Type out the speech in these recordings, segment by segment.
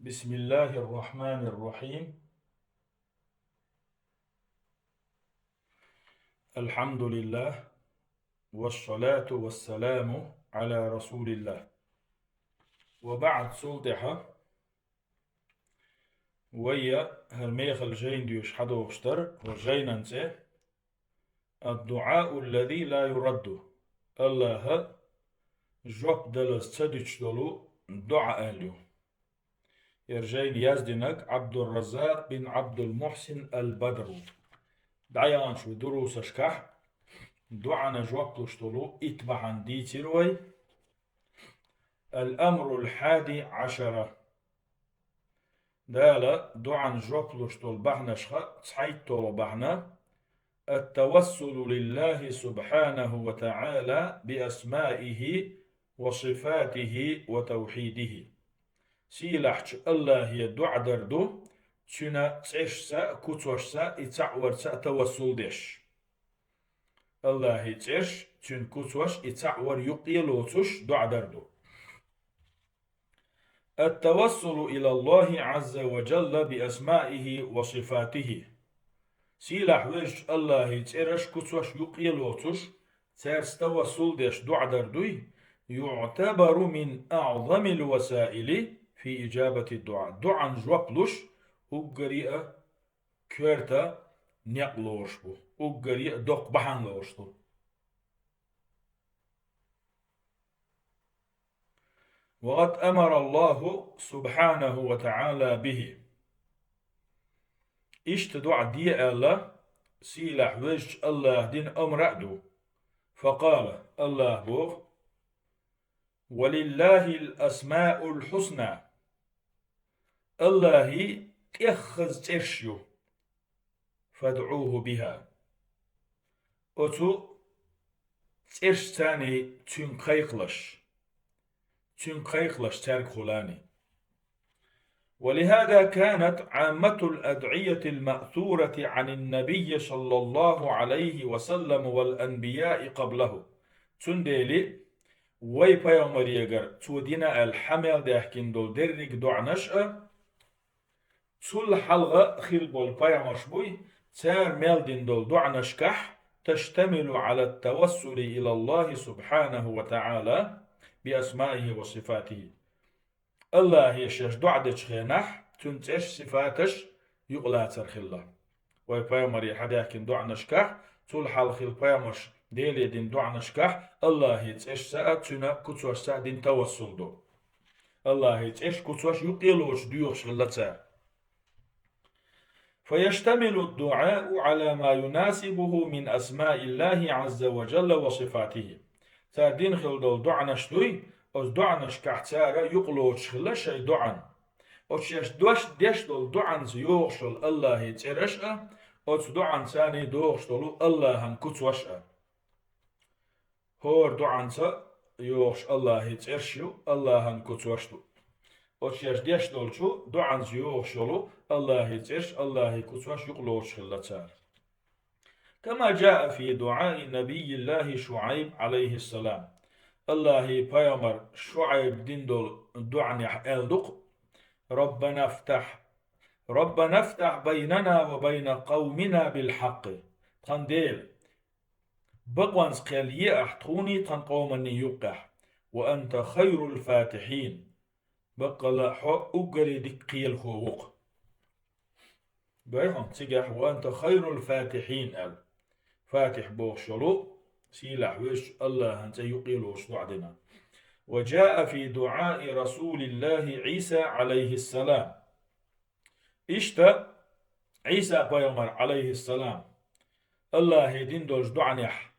بسم الله الرحمن الرحيم. الحمد لله والصلاة والسلام على رسول الله. وبعد سلطحة ويا هرميخ الجين ديوش حدو بشتر وجينا الدعاء الذي لا يرد. الله جوب دلس تدش دلو دعاء اليوم. يرجين يزدنك عبد الرزاق بن عبد المحسن البدر دعيان شو دروس اشكح دعنا جواب تشتلو اتبعا دي تروي. الأمر الحادي عشرة دالا دعان جواب تشتل بحنا شخا تحيط طول بحنا التوسل لله سبحانه وتعالى بأسمائه وصفاته وتوحيده. سيلحش الله يدعى دردو تشنا تعشسا كتوشسا اتعورسا توسل ديش الله يتعش تشن كتوش اتعور يقيلوتش دعى دردو. التوسل إلى الله عز وجل بأسمائه وصفاته. سيلح ويش الله يتعرش كتوش يقيلوتش ترس توسل ديش دعى دردوي يعتبر من أعظم الوسائل في إجابة الدعاء. دعاء جوابلوش وقريئة كيرتا نقلوش بو وقريئة دوق بحان لوش بو. وقد أمر الله سبحانه وتعالى به. اشتدع دي الله سيلح وجه الله دين أمرأدو فقال الله بوغ ولله الأسماء الحسنى. الله تيخز ترشيو فادعوه بها. أتو ترش تاني تنقيقلش ترك خلاني. ولهذا كانت عامة الأدعية المأثورة عن النبي صلى الله عليه وسلم والأنبياء قبله تنديلي وي بيومر يقر تودينا الحمل دهكين دول درق دع نشأ تول حلقة خلبول بيومر شبوي تار ميلدين دول دع نشكح تشتمل على التوسل إلى الله سبحانه وتعالى بأسمائه وصفاته. الله يشش دعدش خينح تنتش صفاتش يقلا ترخلا وي بيامر حداكن دعنشكح تول حال خيل بيامرش ديلي دين دعنشكح الله يتش ساعة تنا كتوش ساعة دين توسل دو الله يتش كتوش يقيلوش ديوش غلتا. فيشتمل الدعاء على ما يناسبه من أسماء الله عز وجل وصفاته. تادين خل دول دعنشتوي أز دعنش كحتارا يقلوش خلا شي دعن أوش دوش ديش دول دعن زيوغشل الله يترشأ أوش دعن ثاني دوغشلو الله هن كتوشأ هور دعن سا يوغش الله يترشيو الله هن كتوشتو أوش ديش دول شو دعن زيوغشلو الله يترش الله كتوش يقلوش خلا تار. كما جاء في دعاء نبي الله شعيب عليه السلام. الله بيامر شعيب دين دول دعني ألدق ربنا افتح بيننا وبين قومنا بالحق. تنديل بقوانس قيلية أحتوني تنقومني يقح وأنت خير الفاتحين. بقلا حو أقري دقيل خوق بيهم تجح وأنت خير الفاتحين فاتح بوشلو سيلح وش الله أنت يقيلوش وعدنا. وجاء في دعاء رسول الله عيسى عليه السلام. عيسى بيومر عليه السلام الله يدين دوش دعنيح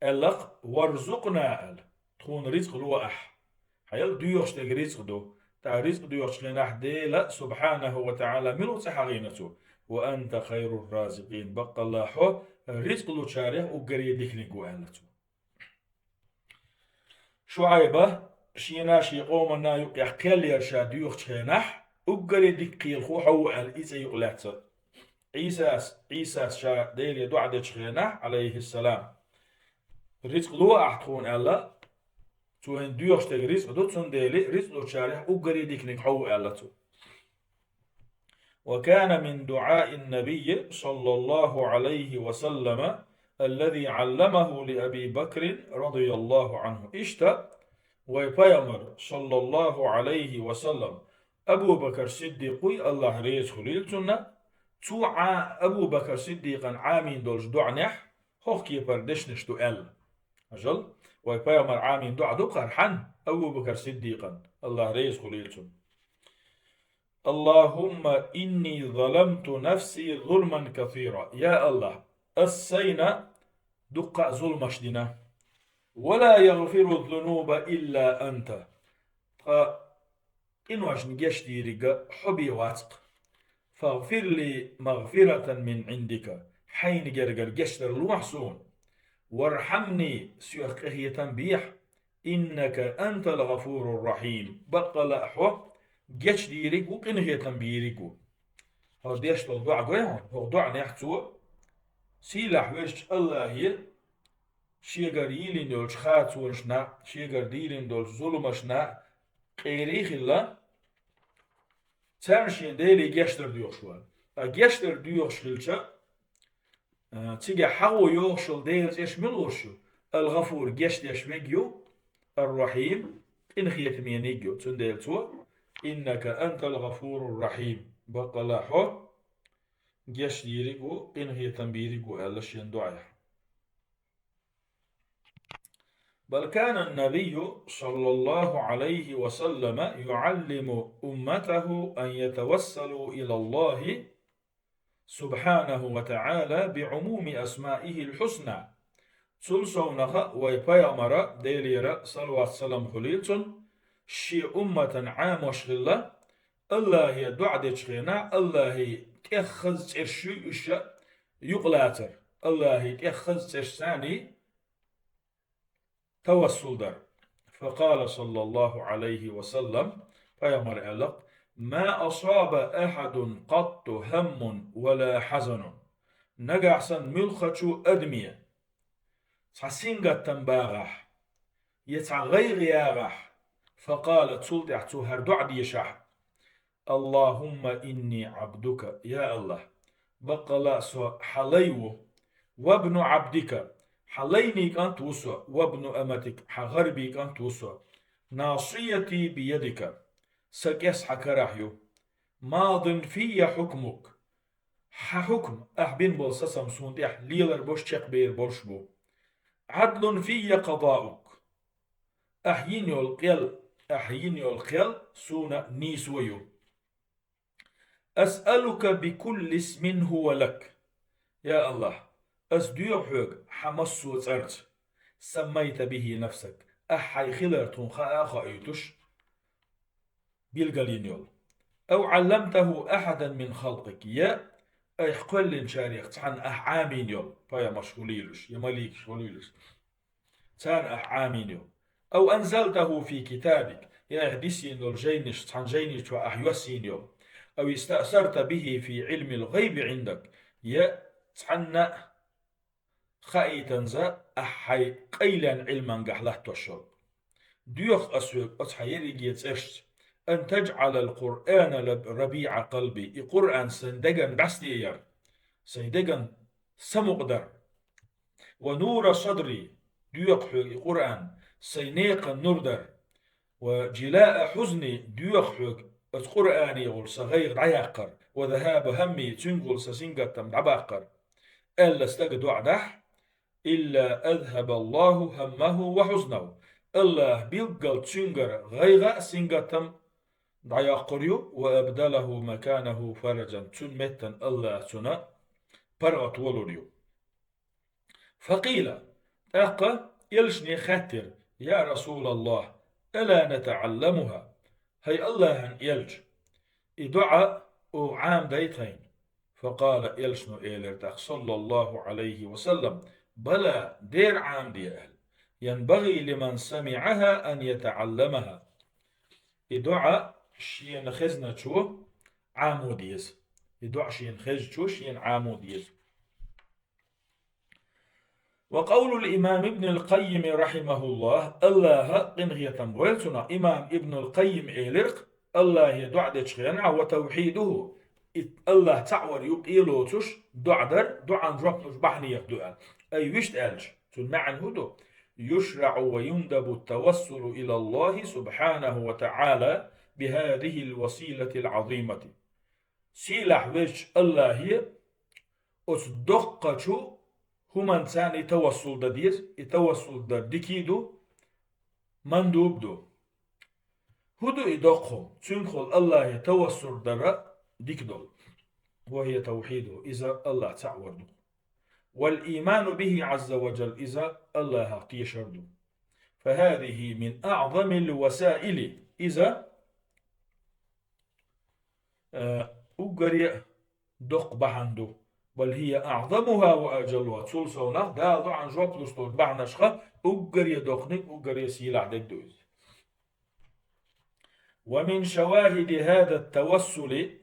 اللق وارزقنا تكون رزق الوأح حيال ديوش تك رزق دو تا رزق ديوش لنح ديلا سبحانه وتعالى ملو تحغينته وأنت خير الرازقين. بقى الله حو رزق لو شارح وقري ديكنيكو أهلته. شعيبة شيناشي قومنا يقيح كل يرشا ديوش تخينح وقري ديكيل خو حو الإيسا يقلعته. عيسى شا ديلي دعدة تخينح عليه السلام رزق لو أحتون ألا تو هن ديوشتك رزق دو تنديلي رزق شارح وقريدك نكحو ألتو. وكان من دعاء النبي صلى الله عليه وسلم الذي علمه لأبي بكر رضي الله عنه اشتا ويبيامر صلى الله عليه وسلم أبو بكر صديقي الله ريز خليلتنا توعى أبو بكر صديقا عامين دولش دعنح هوكي بردشنش ال أجل ويبيامر عامين دع دقر حن أبو بكر صديقا الله ريز خليلتنا اللهم إني ظلمت نفسي ظلما كثيرا يا الله السينا دق ظلم شدنا ولا يغفر الذنوب إلا أنت إن واش نجشتي رجا حبي واتق فاغفر لي مغفرة من عندك حين جرجر جشتر المحسون وارحمني سيخ هي تنبيح إنك أنت الغفور الرحيم بقى لأحوه جش ديريك وقين هي تنبيريكو هو ديش تلدع قويهم هو دع نحتو سيلا حوش الله هي شيغر يلين دول شخات ونشنا شيغر ديلين دول ظلمشنا قيريخ الله ترشين ديلي جشتر ديوشوال جشتر ديوشلشا تيجي حو يوشل ديلز ايش ملوشو الغفور جشت يشمجيو الرحيم إن خيت مينيجيو تنديل تو إنك أنت الغفور الرحيم بقلاحو جيش ديريكو إن هي تنبيريكو ألشين دعايا. بل كان النبي صلى الله عليه وسلم يعلم أمته أن يتوسلوا إلى الله سبحانه وتعالى بعموم أسمائه الحسنى تلسونها ويبيامر ديليرا صلوات سلام خليلتون شي أمة عام وشغلة الله يدعد شغينا الله تأخذ ترشي إشا يقلاتر الله تأخذ ترساني توسل در فقال صلى الله عليه وسلم فيمر ألق ما أصاب أحد قط هم ولا حزن نجع سن ملخشو أدمية تحسينغة تنباغح يتغير ياغح فقالت سلطعت هردع ديشح اللهم إني عبدك يا الله بقلا سو حليو وابن عبدك حليني كان توسو وابن أمتك حغربي كان توسو ناصيتي بيدك سكيس حكراحيو ماض في حكمك حكم أحبين بولسا سمسون ديح ليلر بوش تشيق بير بولشبو عدل في قضاؤك أحييني القيل سونا نيسويو أسألك بكل اسم هو لك يا الله أسديوحك حمسو ترت سميت به نفسك أحي خلرتون خائتش بالقلينيول أو علمته أحدا من خلقك يا أحقل شاريخ تحن أحعامينيول فيا مشغوليلش يا مليك شغوليلش تان أحعامينيول أو أنزلته في كتابك يا أهدسين الجينش تحن جينش وأحيوسينيول أو استأثرت به في علم الغيب عندك يا تحن خائتنزا أحي قيلا علما قحله تشرب ديوخ أسوق أتحيري جيت إشت أن تجعل القرآن ربيع قلبي القرآن سندقن بستير سندقن سمقدر ونور صدري ديوخ القرآن سينيق النردر وجلاء حزني ديوخ القرآن يقول صغير عياقر وذهاب همي تنقل سسنقتم عباقر ألا استقدوا عدح إلا أذهب الله همه وحزنه الله بيلقل تنقر غيغا سنقتم عياقريو وأبدله مكانه فرجا تنمتا الله تنا برغت ولوريو فقيل أقا يلشني خاتر يا رسول الله ألا نتعلمها هي الله يلج إدعاء أو عام ديتين فقال يلشنو إيلرتاخ صلى الله عليه وسلم بلى دير عام دي أهل ينبغي لمن سمعها أن يتعلمها إدعاء شين خزنة شو عاموديز إدعاء شين خز شو شين عاموديز وقول الإمام ابن القيم رحمه الله الله قنغية تنبويلتنا إمام ابن القيم إيلرق الله يدعد شغينا وتوحيده الله تعور يقيلوتش دعدر دعان ربنش بحني يقدؤ أي وشت ألج تنمعن هدو يشرع ويندب التوسل إلى الله سبحانه وتعالى بهذه الوسيلة العظيمة سيلح وش الله هي أصدقشو همان سان يتوسل دير يتوسل ديكيدو مندوب دو هدو إدقهم تنخل الله يتوسل در ديكدول وهي توحيده إذا الله تعورد والإيمان به عز وجل إذا الله تيشرد فهذه من أعظم الوسائل إذا أقري دق بحندو بل هي أعظمها وأجلها تولسونا دا عن جواب لستور بعنشخة أقري دقنك أقري سيلع دك دوز ومن شواهد هذا التوسل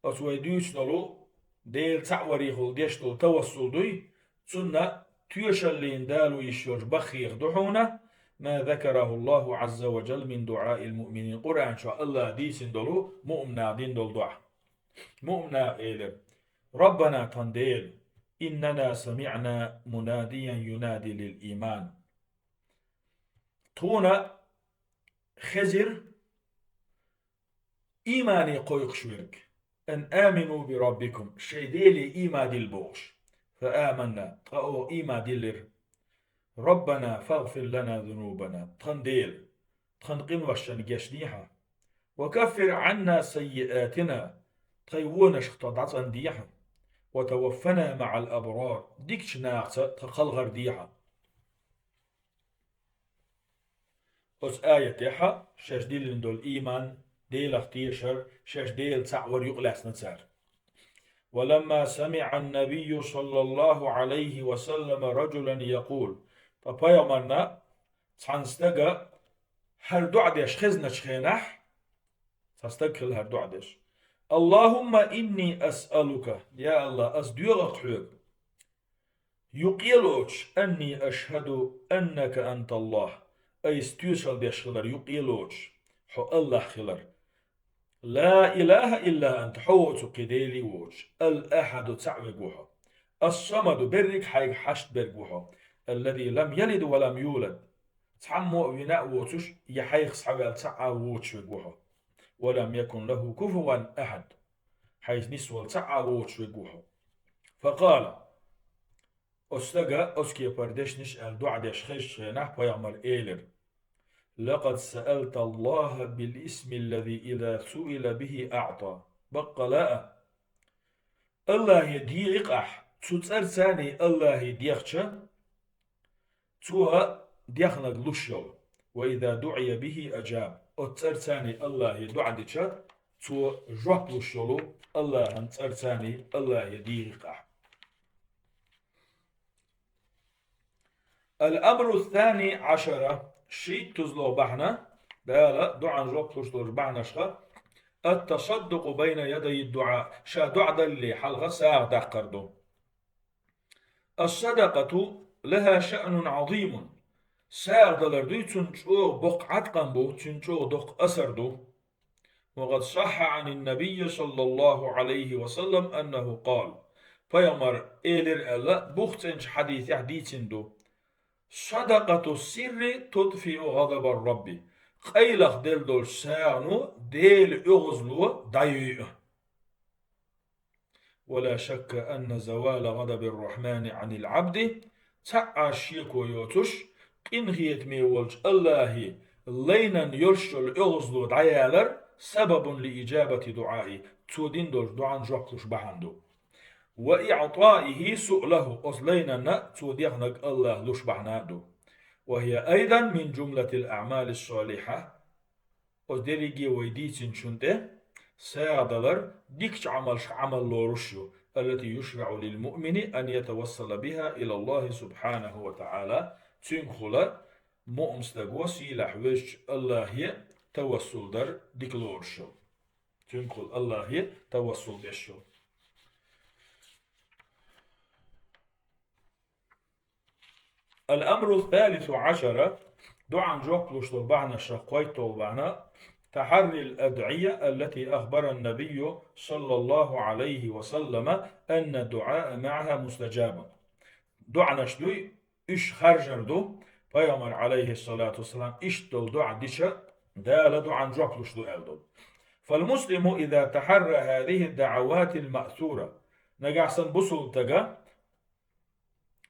أتويدوش دلو ديل تعوري خل ديشتو توسل دوي سنة تيشلين دالو يشور بخيخ دحونا ما ذكره الله عز وجل من دعاء المؤمنين قرآن شاء الله ديسن دلو مؤمنا دين دل دعا مؤمنا إيلر ربنا تنديل إننا سمعنا مناديا ينادي للإيمان تونا خزر إيماني قويق شويرك أن آمنوا بربكم شي ديلي إيما ديل بوش فآمنا أو إيما ديلر ربنا فاغفر لنا ذنوبنا تنديل تنقين وشن جشنيها وكفر عنا سيئاتنا تيوون شخطات ديها وتوفنا مع الأبرار ديكش ناقصة تخلغر ديها أس آية تيحا شاش ديل دول إيمان ديل اختيشر شاش ديل تعور يقلعس نتسار ولما سمع النبي صلى الله عليه وسلم رجلا يقول فبايمرنا تعنستقى هر دعدش خزنة شخينح تستقل هر دعدش اللهم إني أسألك يا الله أصديغك حيوك يقيلوش أني أشهد أنك أنت الله أي استيوشل بيشخلر يقيلوش حو الله خلر لا إله إلا أنت حوت قديلي ووش الأحد تعبقوها الصمد برك حيك حشت برقوها الذي لم يلد ولم يولد تعمو بناء ووتش يحيخ صحبال تعا ووتش بقوها ولم يكن له كفوا أحد حيث نسوى تعا ووتش بقوها فقال أستقى أسكي بردش نشأل دعدش خش نحو يعمل إيلر لقد سألت الله بالاسم الذي إذا سئل به أعطى بقى لا الله يديق تسأل ثاني الله يديقش توها ديخنق لشيو وإذا دعي به أجاب أتسأل ثاني الله يدعدش تو جواب لشيو الله أنتسأل ثاني الله يديق الأمر الثاني عشر شيء تزلو بحنا بالا دعاء جواب تشتور بحنا شخا التصدق بين يدي الدعاء شا دعاء اللي حلغة ساغ دقردو الصدقة لها شأن عظيم ساغ دلردو تنشو بقعت قنبو تنشو دق أسردو وقد صح عن النبي صلى الله عليه وسلم أنه قال فيمر إيلر ألا بختنش حديث دو صدقة السر تطفئ غضب الرب قيلخ ديل دول سانو ديل اغزلو دايو ولا شك أن زوال غضب الرحمن عن العبد تعاشيكو يوتش إن هيت ميولج الله لينا يرشل اغزلو دايالر سبب لإجابة دعائي تودين دول دعان جوكوش بحندو وإعطائه سؤله أصلينا توديخنك الله لشبعنادو وهي أيضا من جملة الأعمال الصالحة أصدريجي ويديتين شنته سيادلر ديكش عمل لورشو التي يشرع للمؤمن أن يتوصل بها إلى الله سبحانه وتعالى تنخل مؤمستقوى سيلح وش الله توصل در ديك لورشو تنخل الله توصل بشو الأمر الثالث عشر دعا جوكلوش طلبعنا شقويت طلبعنا تحري الأدعية التي أخبر النبي صلى الله عليه وسلم أن الدعاء معها مستجابا. دعنا شدوي إش خرجر دو Peygamber aleyhissalatu vesselam iş dol dua dişe دال دعا جوكلوش دو ألدو. فالمسلم إذا تحرى هذه الدعوات المأثورة نجعسن بصل تجا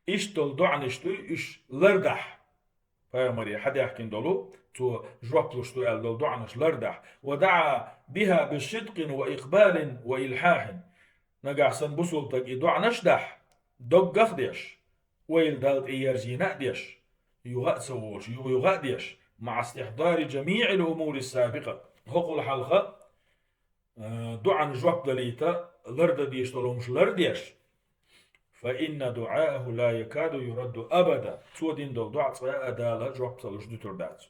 إيش دول دعا نشتو إيش لردح Peygamber حد يحكي دولو تو جوكلوش دو ألدو دعا نش لردح ودعا بها بصدق وإقبال وإلحاح نجعسن بصل تجا دعا نشدح دق ديش ويل دالت إيرزينا ديش يغاد سووش يغاد ديش مع استحضار جميع الأمور السابقة هقول حلقة دعا نجوك دليتا لرد ديش طلومش لرديش فإن دعاءه لا يكاد يرد أبدا تودين دول دعا أدالة جوك تلوش دتردات.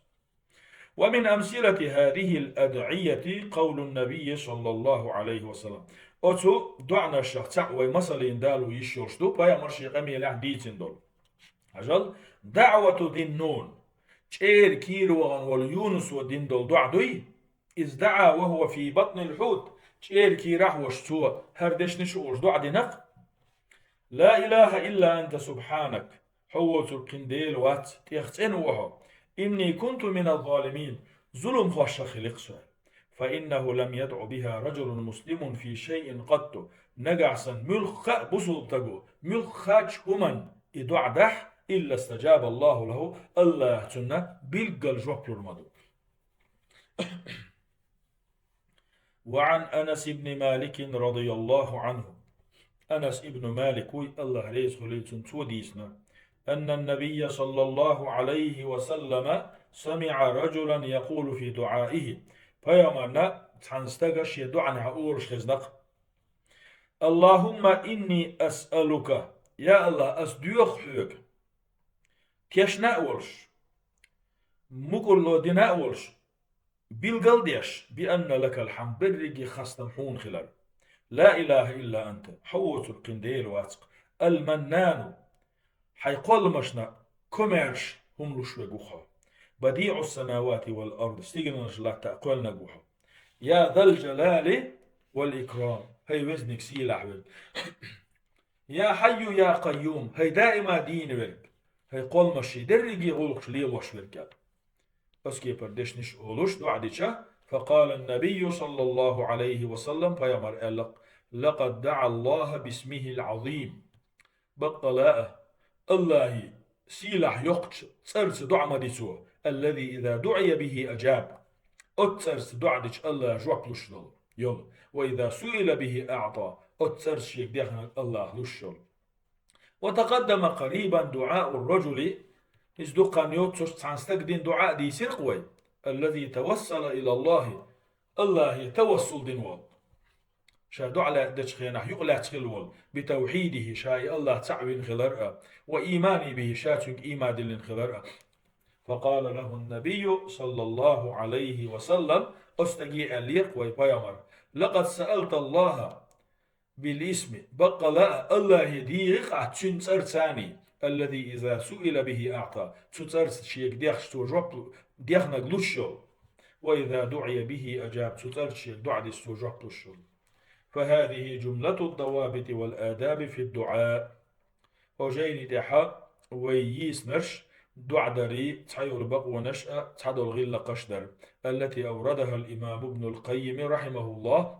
ومن أمثلة هذه الأدعية قول النبي صلى الله عليه وسلم أتو دعنا الشخص ومثلين دالو يشوشتو بايا مرشي قمي لح ديتين دول أجل دعوة ذي النون شير كيروغان واليونس ودين دول دعدوي إذ دعا وهو في بطن الحوت شير كي راح وشتوه هردش نشوش دعدي نق لا إله إلا أنت سبحانك حوت القنديل وات تيختين وهو إني كنت من الظالمين ظلم خوش خلق سؤال فإنه لم يدع بها رجل مسلم في شيء قط نجعسا ملخ بصل تقو ملخاج همن إدعدح إلا استجاب الله له الله تنا بالقل جوكل المدو. وعن أنس بن مالك رضي الله عنه أنس بن مالك الله ريس خليتن توديسنا أن النبي صلى الله عليه وسلم سمع رجلا يقول في دعائه فيامرنا تنستغش يدعنا أورش خزنق اللهم إني أسألك يا الله أسديوخ حيوك كيش نأولش مقول له دي نأولش بالقلديش بأن لك الحمد برقي خاصة حون خلال لا إله إلا أنت حوت القنديل واتق المنان حيقول مشنا كوميرش هم لشوي قوخا بديع السماوات والأرض استيقنا الله تأقلنا قوخا يا ذا الجلال والإكرام هي وزنك سيل أحبب يا حي يا قيوم هي دائما دين ورق هي قول مشي درقي غلق لي وش ورقات بس كي بردش نش أولوش دعديشة فقال النبي صلى الله عليه وسلم فيامر لقد دعا الله باسمه العظيم بقلاء الله سيلح يقش ترس دعا مديسو الذي إذا دعي به أجاب أتسرس دعدش الله جوكلش يلا وإذا سئل به أعطى أتسرس شيك ديخنا الله لشل. وتقدم قريبا دعاء الرجل إزدقان يوتسوش تنستقدين دعاء دي سرقوي الذي توصل إلى الله يتوصل دين وال شا دعاء دشخينح يقلع تخلول بتوحيده شاي الله تعوين خلرأ وإيماني به شاتك إيماد خلرأ فقال له النبي صلى الله عليه وسلم أستجيء الليق ويبايمر لقد سألت الله بالاسم بقى لا الله يديق عتشن ثاني الذي إذا سئل به أعطى تترس شيك ديخش توجب ديخنا غلوشو وإذا دعي به أجاب تترس شيك دعا دستوجب لشو. فهذه جملة الضوابط والآداب في الدعاء وجيني دحا وييس نرش دعا داري تحير بق ونشأ تحدو الغل قشدر التي أوردها الإمام ابن القيم رحمه الله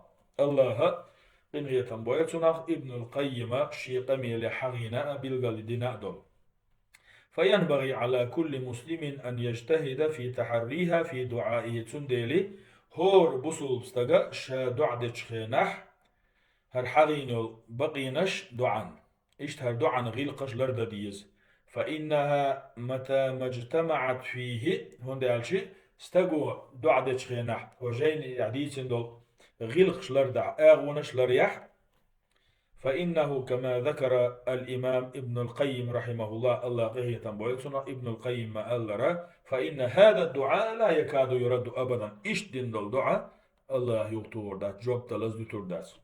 قنية بويتنا ابن القيم شيقمي لحغينا بالقلدنا دول. فينبغي على كل مسلم أن يجتهد في تحريها في دعائه تنديلي هور بصل بستغا شا دعدش خينح هر حغينو بقينش دعان اشتهر دعان غيلقش لرد ديز فإنها متى ما اجتمعت فيه هون دالشي استغو دعدش خينح وجين يعديتن دول غلق شلردع آغونش لريح فإنه كما ذكر الإمام ابن القيم رحمه الله قهية بويتنا ابن القيم ما ألرى فإن هذا الدعاء لا يكاد يرد أبدا إشتن الدعاء الله يغطور دات جوب تلزد ترداس.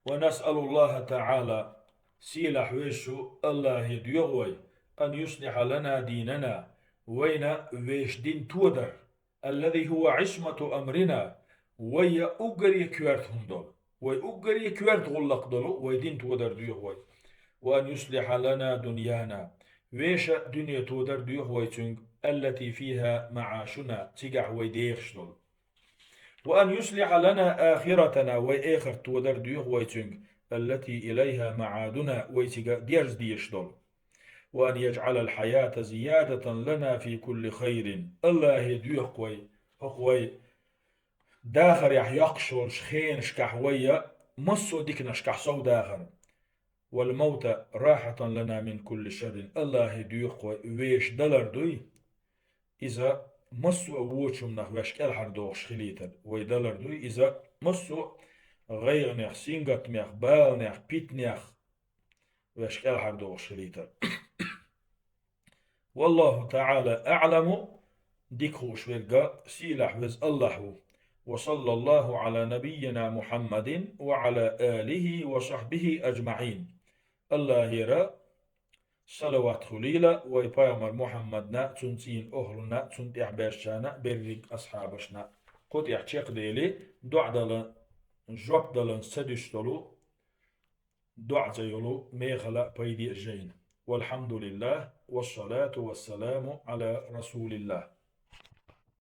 ونسأل الله تعالى سيلا حويشو الله يديغوي أن يصلح لنا ديننا وين ويش دين تودر الذي هو عصمة أمرنا ويا أجري كوارتهم دول وي أجري كوارت غلق دول وي دين تودر ديغوي وأن يصلح لنا دنيانا ويش دنيا تودر ديغوي تنج التي فيها معاشنا تيجع ويديخش دول وأن يصلح لنا آخرتنا وآخر تودر ديوه ويتنج التي إليها معادنا ويتجا ديرز ديش دول وأن يجعل الحياة زيادة لنا في كل خير الله يديوه قوي داخر يح يقشر شخين شكحوية مصو ديكنا شكحصو داخر والموت راحة لنا من كل شر الله يديوه قوي ويش دلر دوي إذا مصو أووشم نخوشك الحر دوغش خليتر ويدلر دوي إذا مصو غير نخ سينغت ميخ بال نخ بيت نخ وشك الحر دوغش خليتر والله تعالى أعلم ديكوش ورقا سيلح وز الله وصلى الله على نبينا محمد وعلى آله وصحبه أجمعين الله يرى صلوات خليلة ويبايمر محمدنا تنتين أهلنا تنت إعباشانا برق أصحابشنا قد يحتيق ديلي دع دلن جواب دلن سدشتلو دع زيلو ميغلا بيدي جين والحمد لله والصلاة والسلام على رسول الله